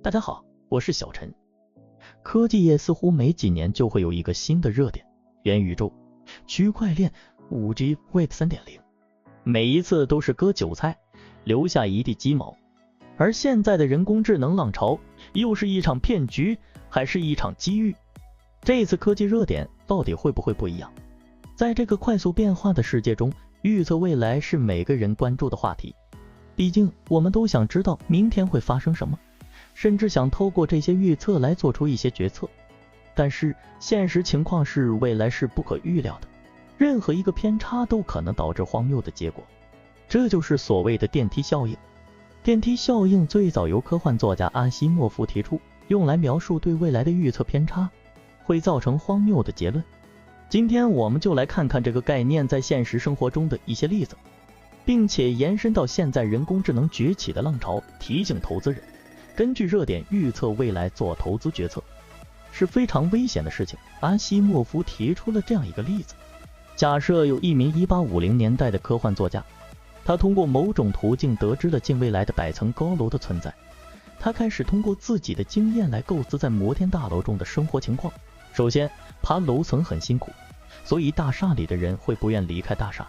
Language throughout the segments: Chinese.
大家好，我是小陈。科技业似乎每几年就会有一个新的热点，元宇宙、区块链、5G、Web 3.0，每一次都是割韭菜，留下一地鸡毛。而现在的人工智能浪潮，又是一场骗局，还是一场机遇？这次科技热点到底会不会不一样？在这个快速变化的世界中，预测未来是每个人关注的话题。毕竟我们都想知道明天会发生什么，甚至想透过这些预测来做出一些决策。但是现实情况是，未来是不可预料的，任何一个偏差都可能导致荒谬的结果。这就是所谓的电梯效应。电梯效应最早由科幻作家阿西莫夫提出，用来描述对未来的预测偏差会造成荒谬的结论。今天我们就来看看这个概念在现实生活中的一些例子，并且延伸到现在人工智能崛起的浪潮，提醒投资人根据热点预测未来做投资决策是非常危险的事情。阿西莫夫提出了这样一个例子：假设有一名1850年代的科幻作家，他通过某种途径得知了近未来的100层高楼的存在。他开始通过自己的经验来构思在摩天大楼中的生活情况。首先，爬楼层很辛苦，所以大厦里的人会不愿离开大厦，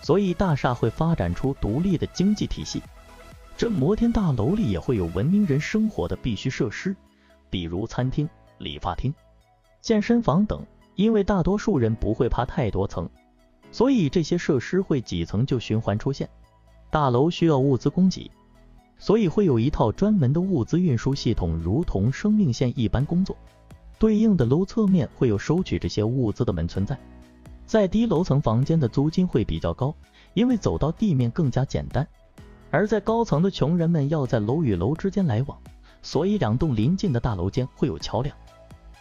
所以大厦会发展出独立的经济体系。这摩天大楼里也会有文明人生活的必须设施，比如餐厅、理发厅、健身房等。因为大多数人不会爬太多层，所以这些设施会几层就循环出现。大楼需要物资供给，所以会有一套专门的物资运输系统，如同生命线一般工作。对应的楼侧面会有收取这些物资的门存在。在低楼层房间的租金会比较高，因为走到地面更加简单。而在高层的穷人们要在楼与楼之间来往，所以2栋邻近的大楼间会有桥梁。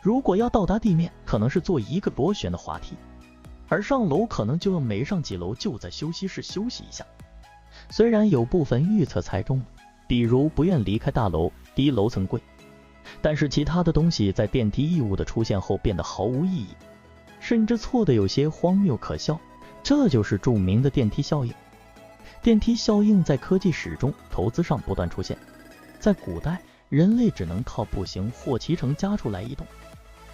如果要到达地面，可能是坐一个螺旋的滑梯，而上楼可能就要没上几楼就在休息室休息一下。虽然有部分预测猜中了，比如不愿离开大楼、低楼层贵，但是其他的东西在电梯异物的出现后变得毫无意义，甚至错的有些荒谬可笑。这就是著名的电梯效应。电梯效应在科技史中、投资上不断出现。在古代，人类只能靠步行或骑乘家畜来移动，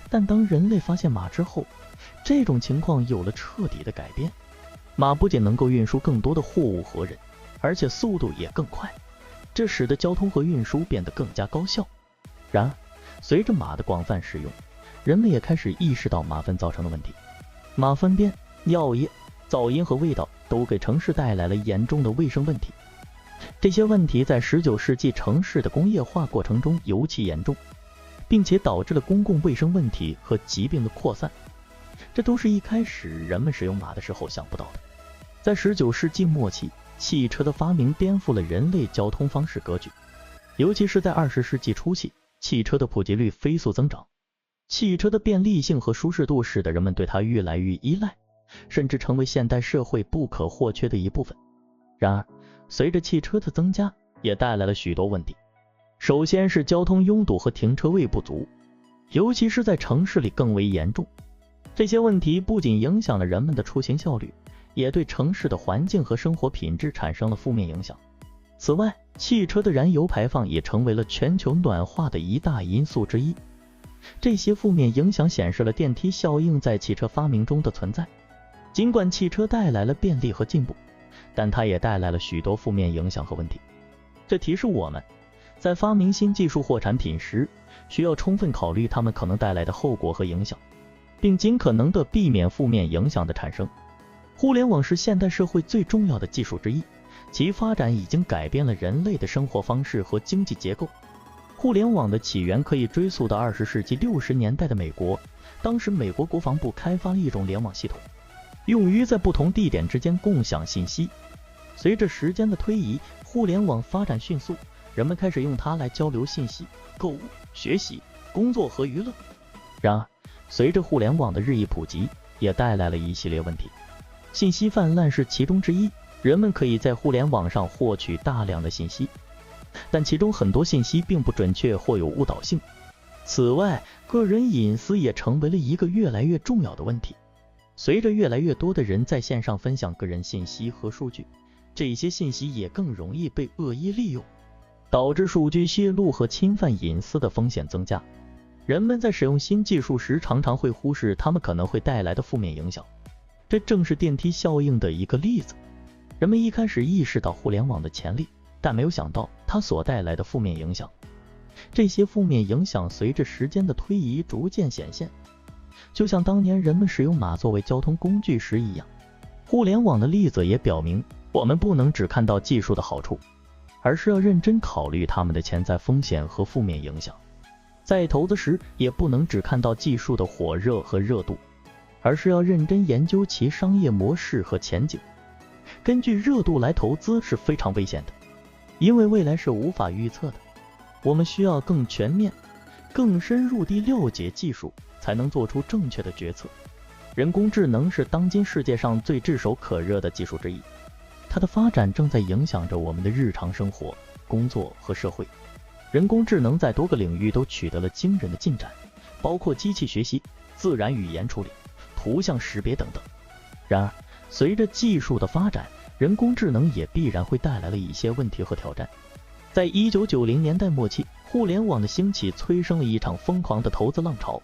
但当人类发现马之后，这种情况有了彻底的改变。马不仅能够运输更多的货物和人，而且速度也更快，这使得交通和运输变得更加高效。然而，随着马的广泛使用，人们也开始意识到马粪造成的问题。马粪便、尿液、噪音和味道都给城市带来了严重的卫生问题。这些问题在19世纪城市的工业化过程中尤其严重，并且导致了公共卫生问题和疾病的扩散。这都是一开始人们使用马的时候想不到的。在19世纪末期，汽车的发明颠覆了人类交通方式格局，尤其是在20世纪初期，汽车的普及率飞速增长。汽车的便利性和舒适度使得人们对它越来越依赖，甚至成为现代社会不可或缺的一部分。然而，随着汽车的增加，也带来了许多问题。首先是交通拥堵和停车位不足，尤其是在城市里更为严重。这些问题不仅影响了人们的出行效率，也对城市的环境和生活品质产生了负面影响。此外，汽车的燃油排放也成为了全球暖化的一大因素之一。这些负面影响显示了电梯效应在汽车发明中的存在。尽管汽车带来了便利和进步，但它也带来了许多负面影响和问题。这提示我们，在发明新技术或产品时，需要充分考虑它们可能带来的后果和影响，并尽可能地避免负面影响的产生。互联网是现代社会最重要的技术之一，其发展已经改变了人类的生活方式和经济结构。互联网的起源可以追溯到20世纪60年代的美国，当时美国国防部开发了一种联网系统，用于在不同地点之间共享信息。随着时间的推移，互联网发展迅速，人们开始用它来交流信息、购物、学习、工作和娱乐。然而，随着互联网的日益普及，也带来了一系列问题。信息泛滥是其中之一，人们可以在互联网上获取大量的信息，但其中很多信息并不准确或有误导性。此外，个人隐私也成为了一个越来越重要的问题。随着越来越多的人在线上分享个人信息和数据，这些信息也更容易被恶意利用。导致数据泄露和侵犯隐私的风险增加。人们在使用新技术时，常常会忽视它们可能会带来的负面影响。这正是电梯效应的一个例子。人们一开始意识到互联网的潜力，但没有想到它所带来的负面影响。这些负面影响随着时间的推移逐渐显现，就像当年人们使用马作为交通工具时一样。互联网的例子也表明，我们不能只看到技术的好处，而是要认真考虑它们的潜在风险和负面影响。在投资时，也不能只看到技术的火热和热度，而是要认真研究其商业模式和前景。根据热度来投资是非常危险的，因为未来是无法预测的。我们需要更全面、更深入地了解技术，才能做出正确的决策。人工智能是当今世界上最炙手可热的技术之一，它的发展正在影响着我们的日常生活、工作和社会。人工智能在多个领域都取得了惊人的进展，包括机器学习、自然语言处理、图像识别等等。然而，随着技术的发展，人工智能也必然会带来了一些问题和挑战。在1990年代末期，互联网的兴起催生了一场疯狂的投资浪潮，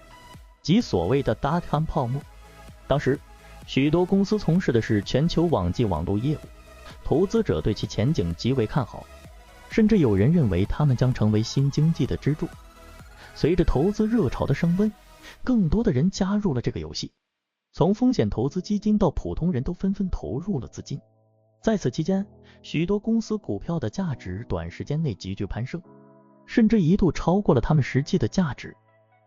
即所谓的 .com 泡沫。当时，许多公司从事的是全球网际网络业务，投资者对其前景极为看好，甚至有人认为他们将成为新经济的支柱。随着投资热潮的升温，更多的人加入了这个游戏，从风险投资基金到普通人都纷纷投入了资金。在此期间，许多公司股票的价值短时间内急剧攀升，甚至一度超过了他们实际的价值。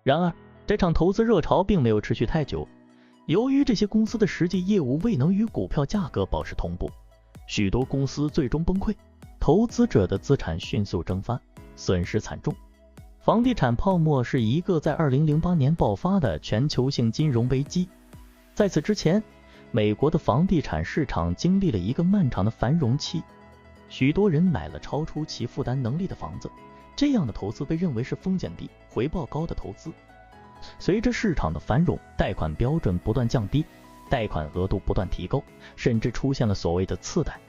然而，这场投资热潮并没有持续太久，由于这些公司的实际业务未能与股票价格保持同步，许多公司最终崩溃，投资者的资产迅速蒸发，损失惨重。房地产泡沫是一个在2008年爆发的全球性金融危机。在此之前，美国的房地产市场经历了一个漫长的繁荣期，许多人买了超出其负担能力的房子，这样的投资被认为是风险低、回报高的投资。随着市场的繁荣，贷款标准不断降低，贷款额度不断提高，甚至出现了所谓的次贷。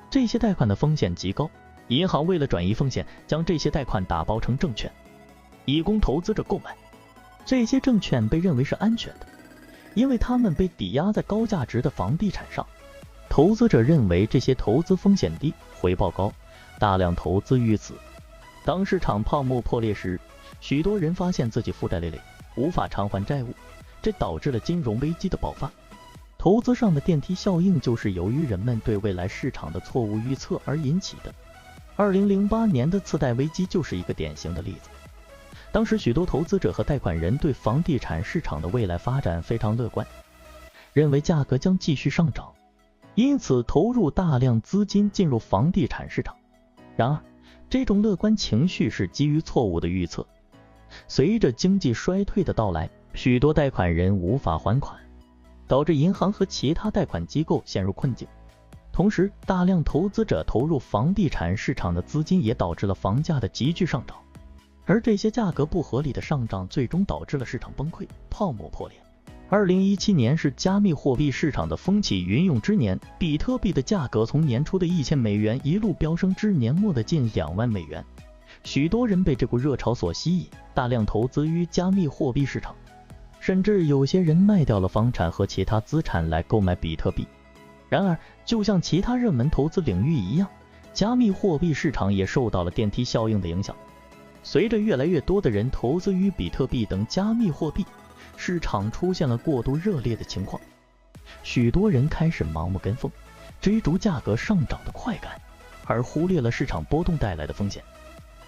这些贷款的风险极高，银行为了转移风险，将这些贷款打包成证券，以供投资者购买。这些证券被认为是安全的，因为它们被抵押在高价值的房地产上。投资者认为这些投资风险低、回报高，大量投资于此。当市场泡沫破裂时，许多人发现自己负债累累，无法偿还债务，这导致了金融危机的爆发。投资上的电梯效应就是由于人们对未来市场的错误预测而引起的。2008年的次贷危机就是一个典型的例子。当时许多投资者和贷款人对房地产市场的未来发展非常乐观，认为价格将继续上涨，因此投入大量资金进入房地产市场。然而，这种乐观情绪是基于错误的预测。随着经济衰退的到来，许多贷款人无法还款，导致银行和其他贷款机构陷入困境。同时，大量投资者投入房地产市场的资金也导致了房价的急剧上涨，而这些价格不合理的上涨最终导致了市场崩溃，泡沫破裂。2017年是加密货币市场的风起云涌之年，比特币的价格从年初的$1000一路飙升至年末的近2万美元。许多人被这股热潮所吸引，大量投资于加密货币市场，甚至有些人卖掉了房产和其他资产来购买比特币。然而，就像其他热门投资领域一样，加密货币市场也受到了电梯效应的影响。随着越来越多的人投资于比特币等加密货币，市场出现了过度热烈的情况，许多人开始盲目跟风，追逐价格上涨的快感，而忽略了市场波动带来的风险。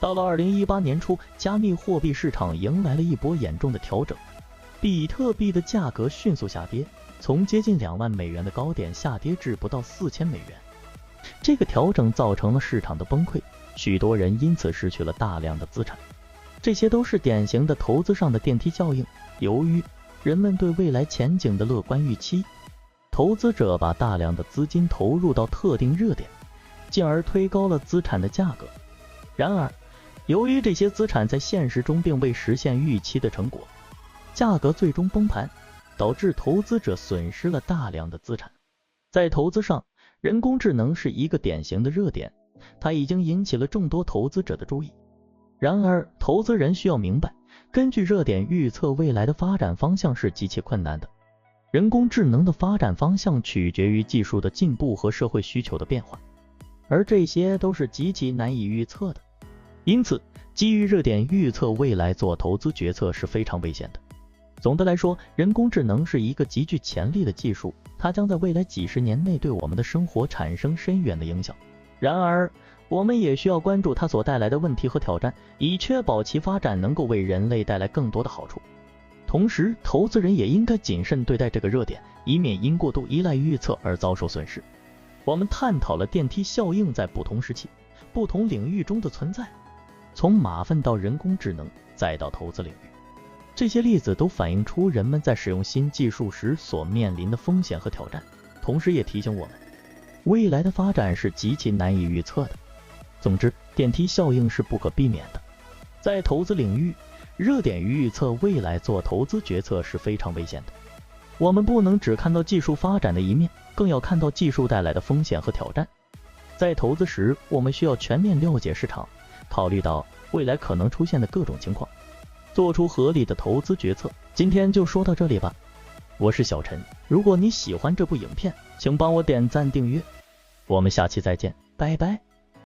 到了2018年初，加密货币市场迎来了一波严重的调整，比特币的价格迅速下跌，从接近2万美元的高点下跌至不到4000美元。这个调整造成了市场的崩溃，许多人因此失去了大量的资产。这些都是典型的投资上的电梯效应。由于人们对未来前景的乐观预期，投资者把大量的资金投入到特定热点，进而推高了资产的价格。然而，由于这些资产在现实中并未实现预期的成果，价格最终崩盘，导致投资者损失了大量的资产。在投资上，人工智能是一个典型的热点，它已经引起了众多投资者的注意。然而，投资人需要明白，根据热点预测未来的发展方向是极其困难的。人工智能的发展方向取决于技术的进步和社会需求的变化，而这些都是极其难以预测的。因此，基于热点预测未来做投资决策是非常危险的。总的来说，人工智能是一个极具潜力的技术，它将在未来几十年内对我们的生活产生深远的影响。然而，我们也需要关注它所带来的问题和挑战，以确保其发展能够为人类带来更多的好处。同时，投资人也应该谨慎对待这个热点，以免因过度依赖预测而遭受损失。我们探讨了电梯效应在不同时期、不同领域中的存在，从马粪到人工智能，再到投资领域。这些例子都反映出人们在使用新技术时所面临的风险和挑战，同时也提醒我们，未来的发展是极其难以预测的。总之，电梯效应是不可避免的。在投资领域，热点预测未来做投资决策是非常危险的。我们不能只看到技术发展的一面，更要看到技术带来的风险和挑战。在投资时，我们需要全面了解市场，考虑到未来可能出现的各种情况，做出合理的投资决策。今天就说到这里吧，我是小陈。如果你喜欢这部影片，请帮我点赞订阅，我们下期再见，拜拜。